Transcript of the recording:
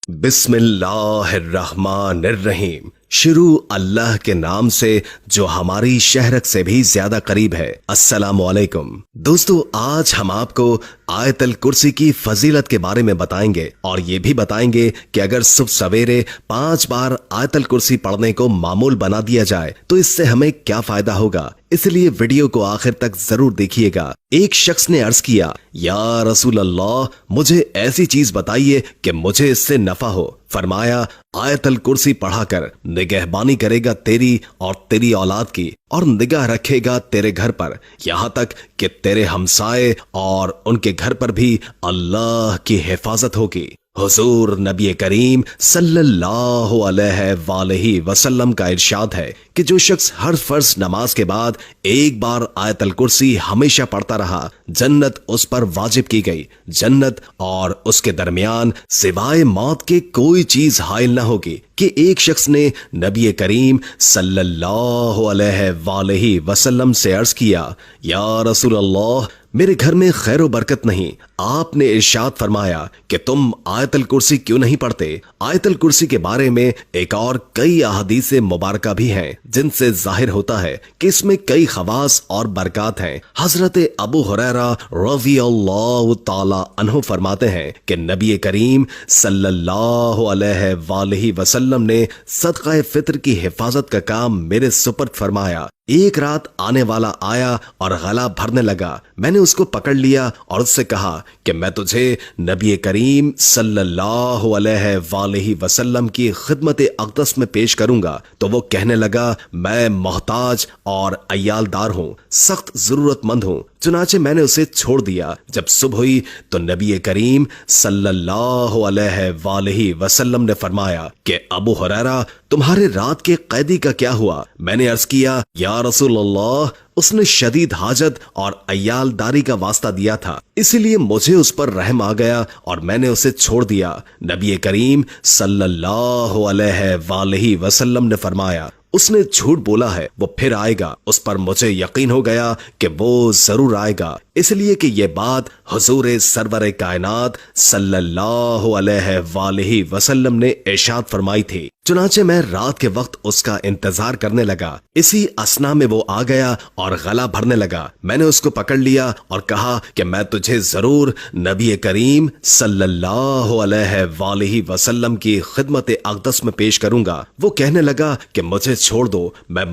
बिस्मिल्लाहिर्रहमानिर्रहीम। शुरू अल्लाह के नाम से जो हमारी शहरत से भी ज्यादा करीब है। अस्सलामु अलैकुम। दोस्तों, आज हम आपको आयतल कुर्सी की फजीलत के बारे में बताएंगे और ये भी बताएंगे कि अगर सुबह सवेरे 5 बार आयतल कुर्सी पढ़ने को मामूल बना दिया जाए तो इससे हमें क्या फायदा होगा। इसलिए वीडियो को आखिर तक जरूर देखिएगा। एक शख्स ने अर्ज किया, या रसूल अल्लाह, मुझे ऐसी चीज बताइए कि मुझे इससे नफा हो। फरमाया, आयतल कुर्सी पढ़ाकर निगहबानी करेगा तेरी और तेरी औलाद की, और निगाह रखेगा तेरे घर पर, यहाँ तक कि तेरे हमसाए और उनके घर पर भी अल्लाह की हिफाजत होगी। हुजूर नबी करीम सल्लल्लाहु अलैहि वसल्लम का इरशाद है कि जो शख्स हर फर्ज नमाज के बाद एक बार आयतल कुर्सी हमेशा पढ़ता रहा, जन्नत उस पर वाजिब की गई। जन्नत और उसके दरमियान सिवाय मौत के कोई चीज हाइल न होगी। कि एक शख्स ने नबी करीम सल्लल्लाहु अलैहि वसल्लम से अर्ज किया, या रसूल अल्लाह, मेरे घर में खैर व बरकत नहीं। आपने इरशाद फरमाया कि तुम आयतल कुर्सी क्यों नहीं पढ़ते। आयतल कुर्सी के बारे में एक और कई अहादीस मुबारका भी हैं, जिनसे जाहिर होता है कि इसमें कई खवास और बरकत हैं। हजरत अबू हुरैरा रज़ियल्लाहु ताला अन्हु फरमाते हैं कि नबी करीम सल्लल्लाहु अलैहि वसल्लम ने सदका फित्र की हिफाजत का काम मेरे सुपर्द फरमाया। एक रात आने वाला आया और गला भरने लगा। मैंने उसको पकड़ लिया और उससे कहा कि मैं तुझे नबी करीम सल्लल्लाहु अलैहि वसल्लम की खिदमत अक़दस में पेश करूंगा। तो वो कहने लगा, मैं मोहताज और अय्यालदार हूँ, सख्त जरूरतमंद हूँ। चुनाचे मैंने उसे छोड़ दिया। जब सुबह हुई तो नबी करीम सल्लल्लाहु अलैहि वसल्लम ने फरमाया कि अबू हुरैरा, तुम्हारे रात के कैदी का क्या हुआ। मैंने अर्ज किया, या रसूल अल्लाह, उसने शदीद हाजत और अय्यालदारी का वास्ता दिया था, इसीलिए मुझे उस पर रहम आ गया और मैंने उसे छोड़ दिया। नबी करीम सल्लल्लाहु अलैहि वसल्लम ने फरमाया, उसने झूठ बोला है, वो फिर आएगा। उस पर मुझे यकीन हो गया कि वो जरूर आएगा, इसलिए कि ये बात हुजूर सरवर कायनात सल्लल्लाहु अलैहि वसल्लम ने इरशाद फरमाई थी। चुनाचे मैं रात के वक्त उसका इंतजार करने लगा। इसी असना में वो आ गया और गला भरने लगा। मैंने उसको पकड़ लिया और कहा कि मैं तुझे जरूर नबी करीम सल्लल्लाहु अलैहि वसल्लम की खिदमत अक़दस में पेश करूंगा। वो कहने लगा कि मुझे छोड़ दो, मैं